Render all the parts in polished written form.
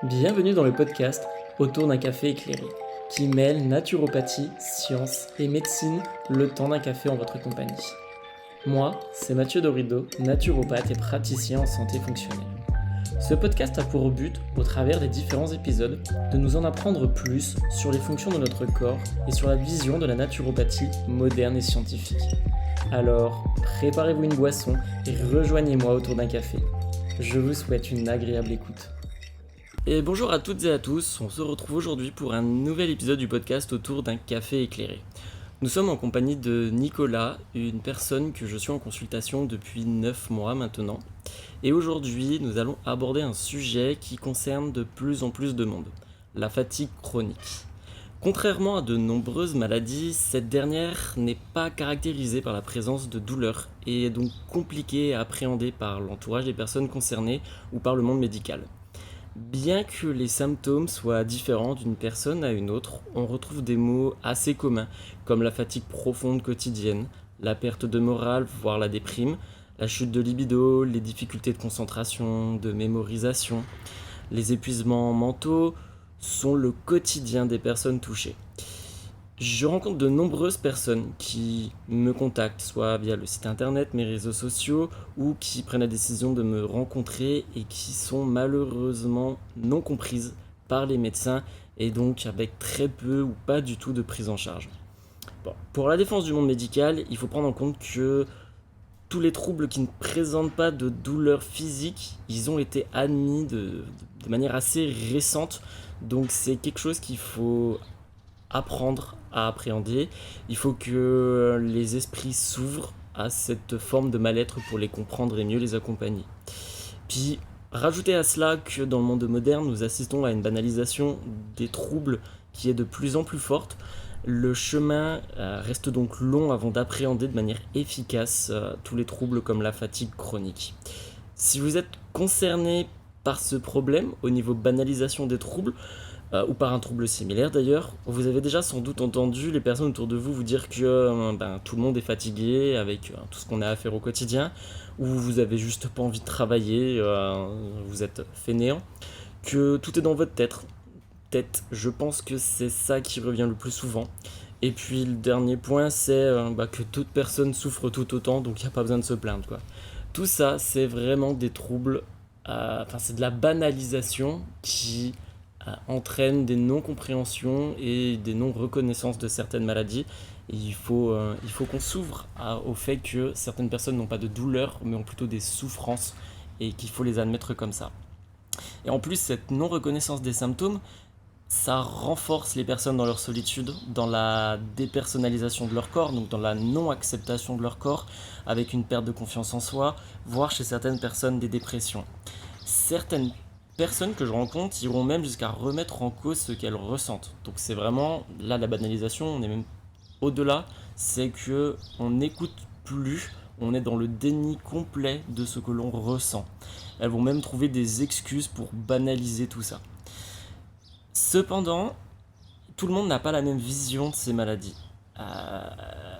Bienvenue dans le podcast Autour d'un café éclairé, qui mêle naturopathie, science et médecine le temps d'un café en votre compagnie. Moi, c'est Mathieu Dorido, naturopathe et praticien en santé fonctionnelle. Ce podcast a pour but, au travers des différents épisodes, de nous en apprendre plus sur les fonctions de notre corps et sur la vision de la naturopathie moderne et scientifique. Alors, préparez-vous une boisson et rejoignez-moi autour d'un café. Je vous souhaite une agréable écoute. Et bonjour à toutes et à tous, on se retrouve aujourd'hui pour un nouvel épisode du podcast Autour d'un café éclairé. Nous sommes en compagnie de Nicolas, une personne que je suis en consultation depuis 9 mois maintenant. Et aujourd'hui, nous allons aborder un sujet qui concerne de plus en plus de monde, la fatigue chronique. Contrairement à de nombreuses maladies, cette dernière n'est pas caractérisée par la présence de douleurs et est donc compliquée à appréhender par l'entourage des personnes concernées ou par le monde médical. Bien que les symptômes soient différents d'une personne à une autre, on retrouve des mots assez communs, comme la fatigue profonde quotidienne, la perte de morale, voire la déprime, la chute de libido, les difficultés de concentration, de mémorisation. Les épuisements mentaux sont le quotidien des personnes touchées. Je rencontre de nombreuses personnes qui me contactent, soit via le site internet, mes réseaux sociaux, ou qui prennent la décision de me rencontrer et qui sont malheureusement non comprises par les médecins et donc avec très peu ou pas du tout de prise en charge. Bon, pour la défense du monde médical, il faut prendre en compte que tous les troubles qui ne présentent pas de douleur physique, ils ont été admis de manière assez récente, donc c'est quelque chose qu'il faut apprendre à appréhender. Il faut que les esprits s'ouvrent à cette forme de mal-être pour les comprendre et mieux les accompagner. Puis, rajoutez à cela que dans le monde moderne, nous assistons à une banalisation des troubles qui est de plus en plus forte. Le chemin reste donc long avant d'appréhender de manière efficace tous les troubles comme la fatigue chronique. Si vous êtes concerné par ce problème au niveau banalisation des troubles, ou par un trouble similaire d'ailleurs, vous avez déjà sans doute entendu les personnes autour de vous dire que tout le monde est fatigué avec tout ce qu'on a à faire au quotidien, ou vous avez juste pas envie de travailler, vous êtes fainéant, que tout est dans votre tête. Je pense que c'est ça qui revient le plus souvent. Et puis le dernier point, c'est que toute personne souffre tout autant, donc il n'y a pas besoin de se plaindre, quoi. Tout ça, c'est vraiment des troubles, c'est de la banalisation qui entraîne des non-compréhensions et des non-reconnaissances de certaines maladies. Et il faut qu'on s'ouvre au fait que certaines personnes n'ont pas de douleur, mais ont plutôt des souffrances, et qu'il faut les admettre comme ça. Et en plus, cette non-reconnaissance des symptômes, ça renforce les personnes dans leur solitude, dans la dépersonnalisation de leur corps, donc dans la non-acceptation de leur corps, avec une perte de confiance en soi, voire chez certaines personnes des dépressions. Certaines personnes que je rencontre iront même jusqu'à remettre en cause ce qu'elles ressentent. Donc c'est vraiment, là la banalisation, on est même au-delà, c'est que on n'écoute plus, on est dans le déni complet de ce que l'on ressent. Elles vont même trouver des excuses pour banaliser tout ça. Cependant, tout le monde n'a pas la même vision de ces maladies.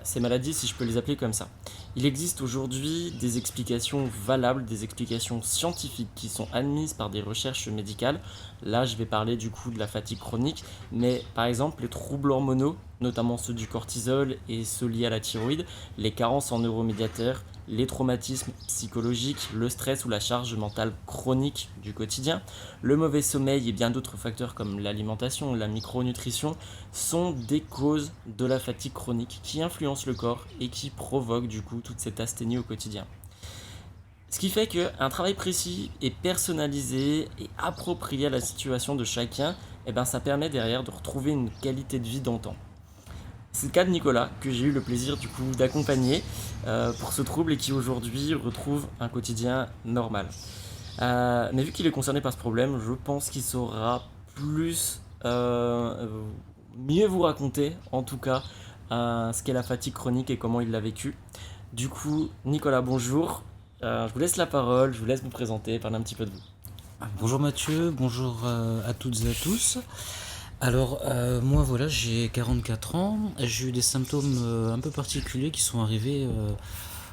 Ces maladies, si je peux les appeler comme ça. Il existe aujourd'hui des explications valables, des explications scientifiques qui sont admises par des recherches médicales. Là, je vais parler du coup de la fatigue chronique, mais par exemple les troubles hormonaux, notamment ceux du cortisol et ceux liés à la thyroïde, les carences en neuromédiateurs, les traumatismes psychologiques, le stress ou la charge mentale chronique du quotidien, le mauvais sommeil et bien d'autres facteurs comme l'alimentation, la micronutrition sont des causes de la fatigue chronique qui influencent le corps et qui provoquent du coup toute cette asthénie au quotidien. Ce qui fait qu'un travail précis et personnalisé et approprié à la situation de chacun, ça permet derrière de retrouver une qualité de vie d'antan. C'est le cas de Nicolas, que j'ai eu le plaisir du coup d'accompagner pour ce trouble et qui aujourd'hui retrouve un quotidien normal. Mais vu qu'il est concerné par ce problème, je pense qu'il saura mieux vous raconter en tout cas ce qu'est la fatigue chronique et comment il l'a vécu. Du coup, Nicolas, bonjour. Je vous laisse la parole, je vous laisse me présenter, parler un petit peu de vous. Bonjour Mathieu, bonjour à toutes et à tous. Alors moi voilà, j'ai 44 ans, j'ai eu des symptômes un peu particuliers qui sont arrivés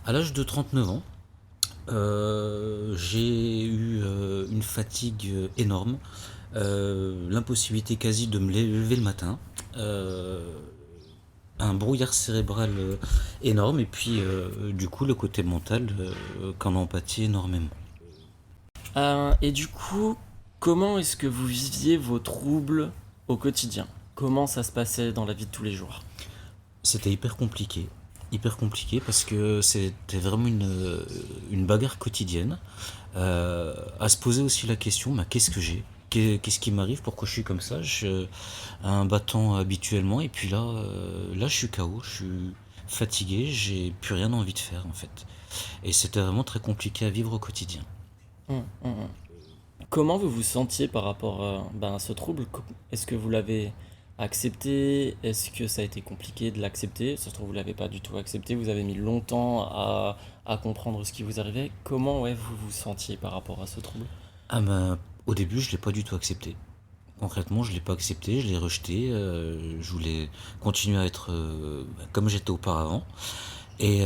à l'âge de 39 ans. J'ai eu une fatigue énorme, l'impossibilité quasi de me lever le matin, euh, un brouillard cérébral énorme, et puis du coup le côté mental qu'en empathie énormément. Et du coup, comment est-ce que vous viviez vos troubles au quotidien? Comment ça se passait dans la vie de tous les jours? C'était hyper compliqué parce que c'était vraiment une bagarre quotidienne. À se poser aussi la question, bah, qu'est-ce que j'ai? Qu'est-ce qui m'arrive? Pourquoi je suis comme ça? Je un battant habituellement, et puis là je suis KO, je suis fatigué, j'ai plus rien envie de faire en fait. Et c'était vraiment très compliqué à vivre au quotidien. Hum, hum, hum. Comment vous vous sentiez par rapport à ce trouble? Est-ce que vous l'avez accepté? Est-ce que ça a été compliqué de l'accepter? Ça se trouve, vous l'avez pas du tout accepté, vous avez mis longtemps à comprendre ce qui vous arrivait. Comment ouais, vous vous sentiez par rapport à ce trouble? Ah ben, au début, je l'ai pas du tout accepté. Concrètement, je l'ai pas accepté, je l'ai rejeté. Je voulais continuer à être comme j'étais auparavant. Et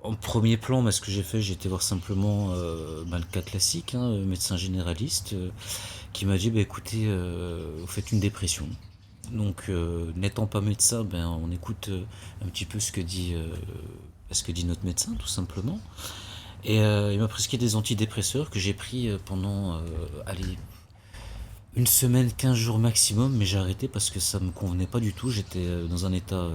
en premier plan, ce que j'ai fait, j'ai été voir simplement le cas classique, hein, médecin généraliste, qui m'a dit, bah, écoutez, vous faites une dépression. Donc, n'étant pas médecin, ben, on écoute un petit peu ce que dit notre médecin, tout simplement. Et il m'a prescrit des antidépresseurs que j'ai pris pendant, allez, une semaine, 15 jours maximum, mais j'ai arrêté parce que ça me convenait pas du tout. J'étais dans un état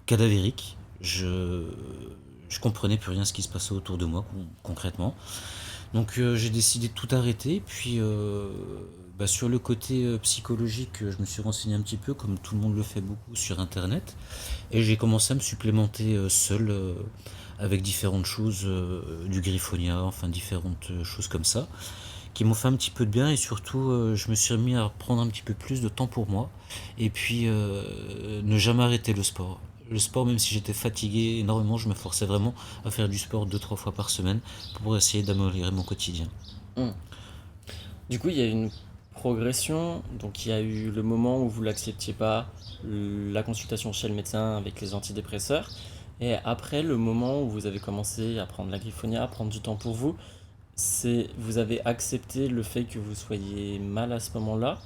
cadavérique. Je comprenais plus rien ce qui se passait autour de moi, concrètement. Donc j'ai décidé de tout arrêter. Puis sur le côté psychologique, je me suis renseigné un petit peu, comme tout le monde le fait beaucoup sur Internet. Et j'ai commencé à me supplémenter seul avec différentes choses, du griffonia, enfin différentes choses comme ça, qui m'ont fait un petit peu de bien. Et surtout, je me suis remis à prendre un petit peu plus de temps pour moi. Et puis, ne jamais arrêter le sport. Le sport, même si j'étais fatigué énormément, je me forçais vraiment à faire du sport 2 3 fois par semaine pour essayer d'améliorer mon quotidien. Hum. Du coup, il y a eu une progression. Donc, il y a eu le moment où vous l'acceptiez pas, la consultation chez le médecin avec les antidépresseurs. Et après, le moment où vous avez commencé à prendre la griffonia, à prendre du temps pour vous, vous avez accepté le fait que vous soyez mal à ce moment-là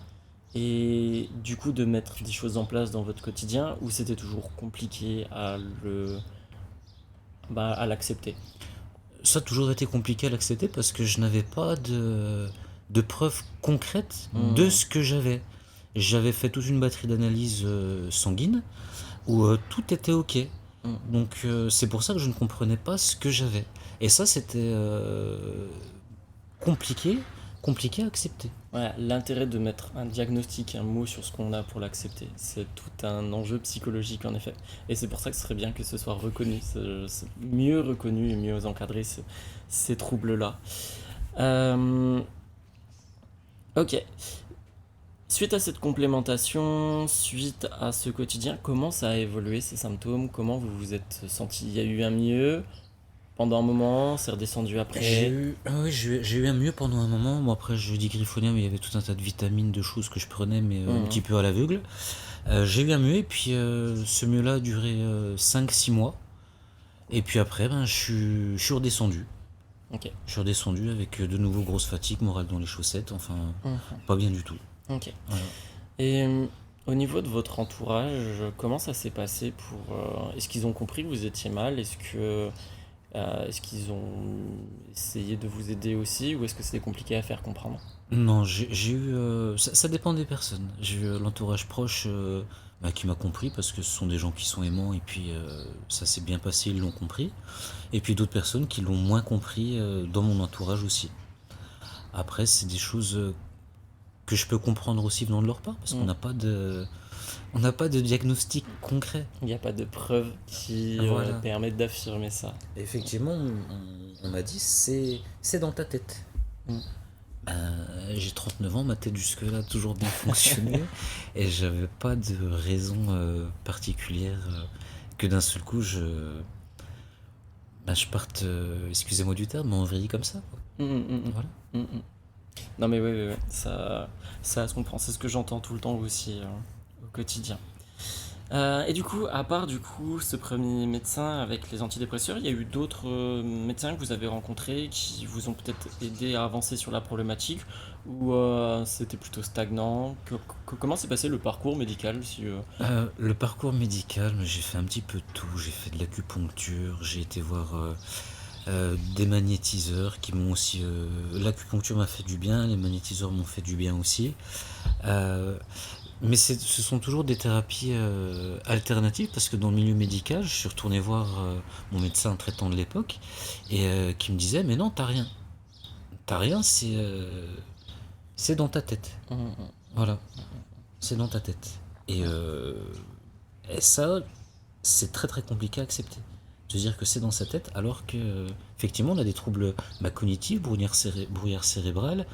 et du coup de mettre des choses en place dans votre quotidien ou c'était toujours compliqué à l'accepter. Ça a toujours été compliqué à l'accepter parce que je n'avais pas de preuves concrètes de Hmm, ce que j'avais. J'avais fait toute une batterie d'analyses sanguines où tout était ok. hmm. Donc c'est pour ça que je ne comprenais pas ce que j'avais. Et ça, c'était compliqué, compliqué à accepter. Ouais, l'intérêt de mettre un diagnostic, un mot sur ce qu'on a pour l'accepter, c'est tout un enjeu psychologique en effet. Et c'est pour ça que ce serait bien que ce soit reconnu, c'est mieux reconnu et mieux encadré ces troubles-là. Euh, ok. Suite à cette complémentation, suite à ce quotidien, comment ça a évolué ces symptômes? Comment vous vous êtes senti? Il y a eu un mieux pendant un moment, c'est redescendu après. J'ai eu un mieux pendant un moment. Bon, après, je dis griffonien, mais il y avait tout un tas de vitamines, de choses que je prenais, mais un Mhm. petit peu à l'aveugle. J'ai eu un mieux, et puis ce mieux-là a duré 5 6 mois. Et puis après, ben, je suis redescendu. Ok. Je suis redescendu avec de nouveau grosse fatigue, morale dans les chaussettes, enfin, Mhm. pas bien du tout. Ok. Voilà. Et au niveau de votre entourage, comment ça s'est passé pour... est-ce qu'ils ont compris que vous étiez mal? Est-ce qu'ils ont essayé de vous aider aussi ou est-ce que c'était compliqué à faire comprendre? Non, j'ai eu. Ça dépend des personnes. J'ai eu l'entourage proche qui m'a compris parce que ce sont des gens qui sont aimants, et puis ça s'est bien passé, ils l'ont compris. Et puis d'autres personnes qui l'ont moins compris dans mon entourage aussi. Après, c'est des choses que je peux comprendre aussi venant de leur part parce qu'on Hmm. n'a pas de diagnostic concret. Il n'y a pas de preuves qui Voilà. permettent d'affirmer ça. Effectivement, on m'a dit c'est dans ta tête. Hmm. J'ai 39 ans, ma tête jusque-là a toujours bien fonctionné et j'avais pas de raison particulière que d'un seul coup je parte, excusez-moi du terme, mais en vrille comme ça, quoi. Hmm, hmm, hmm, Voilà. hmm, hmm. Non mais oui, oui, oui, ça se comprend. C'est ce que j'entends tout le temps aussi au quotidien. Et du coup, à part du coup ce premier médecin avec les antidépresseurs, il y a eu d'autres médecins que vous avez rencontrés qui vous ont peut-être aidé à avancer sur la problématique ou c'était plutôt stagnant? Comment s'est passé le parcours médical si, Le parcours médical, j'ai fait un petit peu de tout. J'ai fait de l'acupuncture, j'ai été voir des magnétiseurs qui m'ont aussi. L'acupuncture m'a fait du bien, les magnétiseurs m'ont fait du bien aussi. Euh, mais ce sont toujours des thérapies alternatives parce que dans le milieu médical, je suis retourné voir mon médecin traitant de l'époque et qui me disait mais non, t'as rien. T'as rien, c'est dans ta tête. Mhm. Voilà, c'est dans ta tête. Et, ça, c'est très très compliqué à accepter. De dire que c'est dans sa tête, alors que effectivement on a des troubles cognitifs, brouillard cérébral,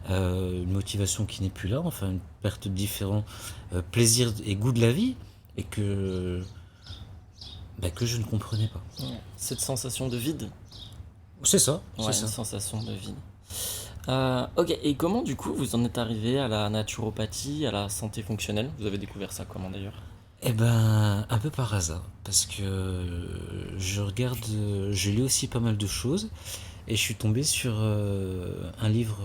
une motivation qui n'est plus là, enfin une perte de différents plaisirs et goûts de la vie, et que je ne comprenais pas. Ouais. Cette sensation de vide. C'est ça, Ouais, c'est une ça. sensation de vide. Ok, et comment du coup vous en êtes arrivé à la naturopathie, à la santé fonctionnelle? Vous avez découvert ça comment d'ailleurs? Eh ben, un peu par hasard, parce que je lis aussi pas mal de choses, et je suis tombé sur un livre,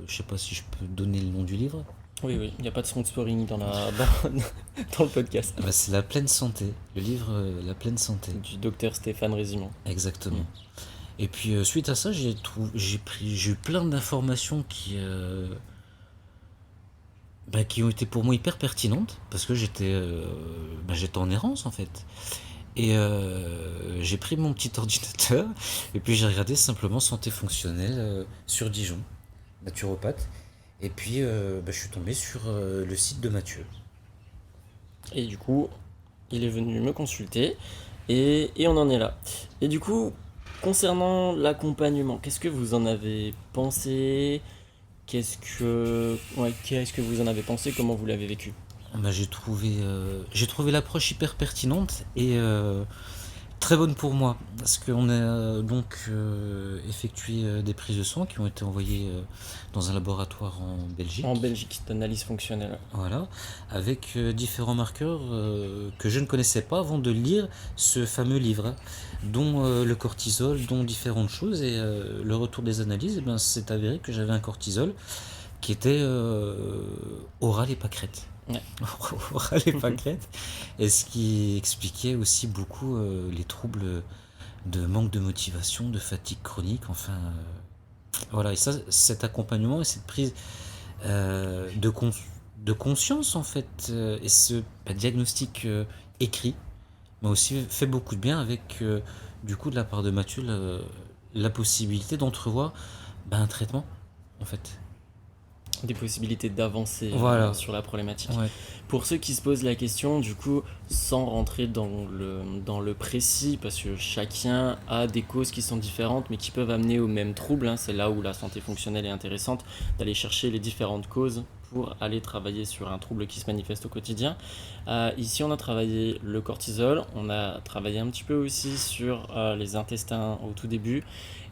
je sais pas si je peux donner le nom du livre. Oui, oui, il n'y a pas de sponsoring dans le podcast Ah bah, c'est La Pleine Santé, le livre La Pleine Santé, du docteur Stéphane Résimon. Mm. exactement. Et puis suite à ça, j'ai eu plein d'informations qui ont été pour moi hyper pertinentes, parce que j'étais en errance en fait. Et j'ai pris mon petit ordinateur et puis j'ai regardé simplement santé fonctionnelle sur Dijon, naturopathe. Et puis je suis tombé sur le site de Mathieu. Et du coup, il est venu me consulter et on en est là. Et du coup, concernant l'accompagnement, qu'est-ce que vous en avez pensé? Qu'est-ce que vous en avez pensé? Comment vous l'avez vécu? J'ai trouvé l'approche hyper pertinente et très bonne pour moi, parce qu'on a donc effectué des prises de sang qui ont été envoyées dans un laboratoire en En Belgique. Belgique, d'analyse fonctionnelle. Voilà, avec différents marqueurs que je ne connaissais pas avant de lire ce fameux livre, hein, dont le cortisol, dont différentes choses, et le retour des analyses, c'est avéré que j'avais un cortisol qui était oral et pâquerette. Ouais. Oral et pâquerette, et ce qui expliquait aussi beaucoup les troubles de manque de motivation, de fatigue chronique, enfin voilà, et ça, cet accompagnement et cette prise euh, de, con- de conscience en fait, et ce diagnostic écrit m'a aussi fait beaucoup de bien avec du coup de la part de Mathieu la possibilité d'entrevoir un traitement en fait. Des possibilités d'avancer Voilà, sur la problématique. ouais. Pour ceux qui se posent la question, du coup, sans rentrer dans le précis, parce que chacun a des causes qui sont différentes, mais qui peuvent amener au même trouble, hein, c'est là où la santé fonctionnelle est intéressante, d'aller chercher les différentes causes pour aller travailler sur un trouble qui se manifeste au quotidien. Ici, on a travaillé le cortisol, on a travaillé un petit peu aussi sur les intestins au tout début,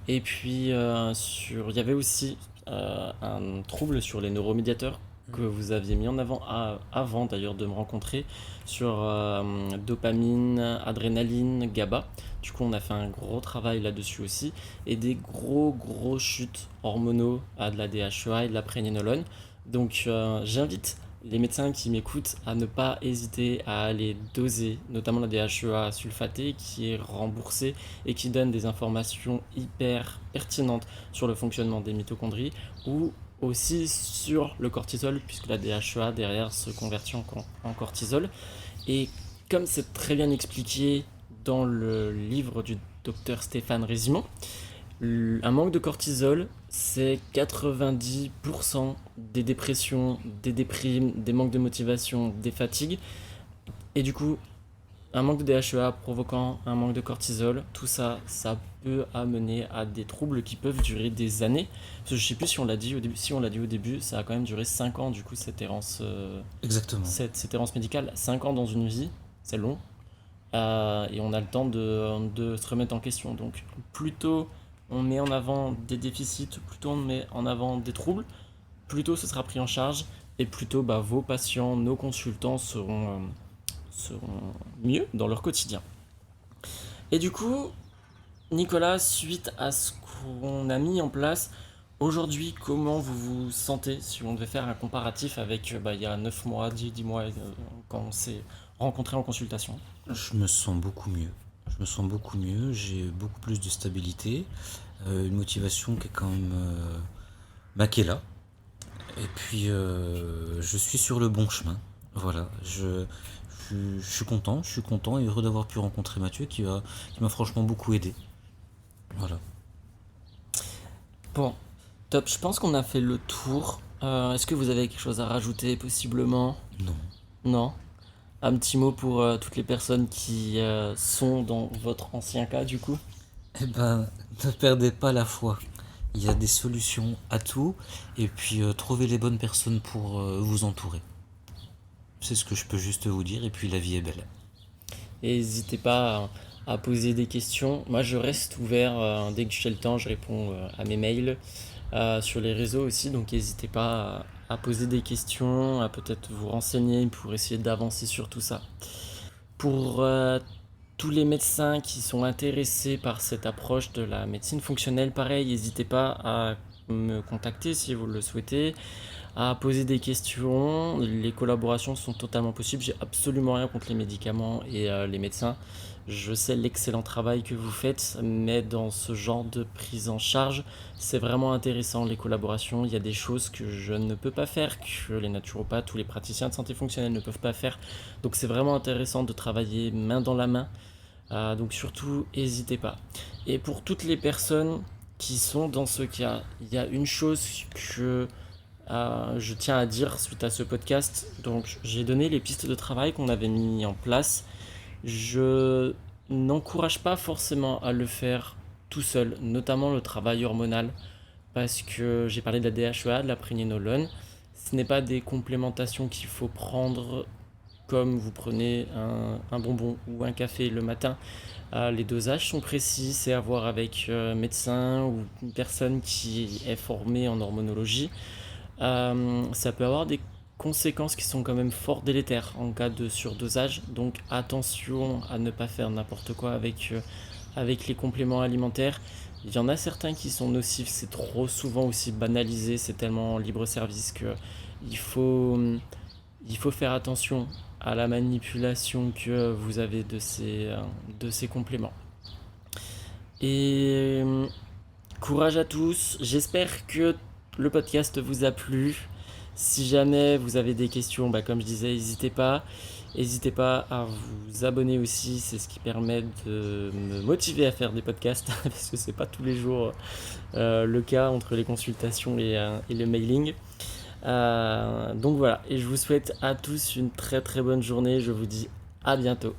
et puis il y avait aussi un trouble sur les neuromédiateurs que vous aviez mis en avant avant d'ailleurs de me rencontrer sur dopamine, adrénaline, GABA. Du coup, on a fait un gros travail là-dessus aussi et des gros chutes hormonaux à de la DHEA et de la prénénolone. Donc, j'invite les médecins qui m'écoutent à ne pas hésiter à aller doser, notamment la DHEA sulfatée qui est remboursée et qui donne des informations hyper pertinentes sur le fonctionnement des mitochondries ou aussi sur le cortisol, puisque la DHEA derrière se convertit en cortisol. Et comme c'est très bien expliqué dans le livre du docteur Stéphane Résimon, un manque de cortisol, c'est 90% des dépressions, des déprimes, des manques de motivation, des fatigues. Et du coup, un manque de DHEA provoquant un manque de cortisol, tout ça, ça peut amener à des troubles qui peuvent durer des années. Parce que je sais plus si on l'a dit au début, si on l'a dit au début, ça a quand même duré 5 ans du coup Exactement. cette errance médicale. 5 ans dans une vie, c'est long. Et on a le temps de se remettre en question. Donc plus tôt on met en avant des déficits, plus tôt on met en avant des troubles, plus tôt ce sera pris en charge et plus tôt vos patients, nos consultants seront mieux dans leur quotidien. Et du coup, Nicolas, suite à ce qu'on a mis en place, aujourd'hui, comment vous vous sentez si on devait faire un comparatif avec il y a 9 mois, 10 mois, quand on s'est rencontrés en consultation? Je me sens beaucoup mieux. Je me sens beaucoup mieux, j'ai beaucoup plus de stabilité, une motivation qui est quand même qui est là. Et puis je suis sur le bon chemin. Voilà, je suis content et heureux d'avoir pu rencontrer Mathieu qui m'a franchement beaucoup aidé. Voilà. Bon, top, je pense qu'on a fait le tour. Est-ce que vous avez quelque chose à rajouter possiblement? Non. Non? Un petit mot pour toutes les personnes qui sont dans votre ancien cas du coup? Eh ben, ne perdez pas la foi. Il y a des solutions à tout et puis trouvez les bonnes personnes pour vous entourer. C'est ce que je peux juste vous dire et puis la vie est belle. Et n'hésitez pas à poser des questions. Moi je reste ouvert, dès que j'ai le temps, je réponds à mes mails, sur les réseaux aussi, donc n'hésitez pas à poser des questions, à peut-être vous renseigner pour essayer d'avancer sur tout ça. Pour tous les médecins qui sont intéressés par cette approche de la médecine fonctionnelle, pareil, n'hésitez pas à me contacter si vous le souhaitez, à poser des questions. Les collaborations sont totalement possibles. J'ai absolument rien contre les médicaments et les médecins. Je sais l'excellent travail que vous faites, mais dans ce genre de prise en charge, c'est vraiment intéressant les collaborations. Il y a des choses que je ne peux pas faire, que les naturopathes ou les praticiens de santé fonctionnelle ne peuvent pas faire. Donc c'est vraiment intéressant de travailler main dans la main. Donc surtout, n'hésitez pas. Et pour toutes les personnes qui sont dans ce cas, il y a une chose que je tiens à dire suite à ce podcast. Donc j'ai donné les pistes de travail qu'on avait mis en place. Je n'encourage pas forcément à le faire tout seul, notamment le travail hormonal, parce que j'ai parlé de la DHEA, de la préninolone. Ce n'est pas des complémentations qu'il faut prendre comme vous prenez un bonbon ou un café le matin. Les dosages sont précis, c'est à voir avec un médecin ou une personne qui est formée en hormonologie. Ça peut avoir des conséquences qui sont quand même fort délétères en cas de surdosage, donc attention à ne pas faire n'importe quoi avec les compléments alimentaires. Il y en a certains qui sont nocifs, c'est trop souvent aussi banalisé, c'est tellement libre service que il faut, il faut faire attention à la manipulation que vous avez de ces compléments. Et courage à tous, j'espère que le podcast vous a plu. Si jamais vous avez des questions, comme je disais, n'hésitez pas. N'hésitez pas à vous abonner aussi, c'est ce qui permet de me motiver à faire des podcasts, parce que c'est pas tous les jours le cas entre les consultations et le mailing. Donc voilà, et je vous souhaite à tous une très très bonne journée, je vous dis à bientôt.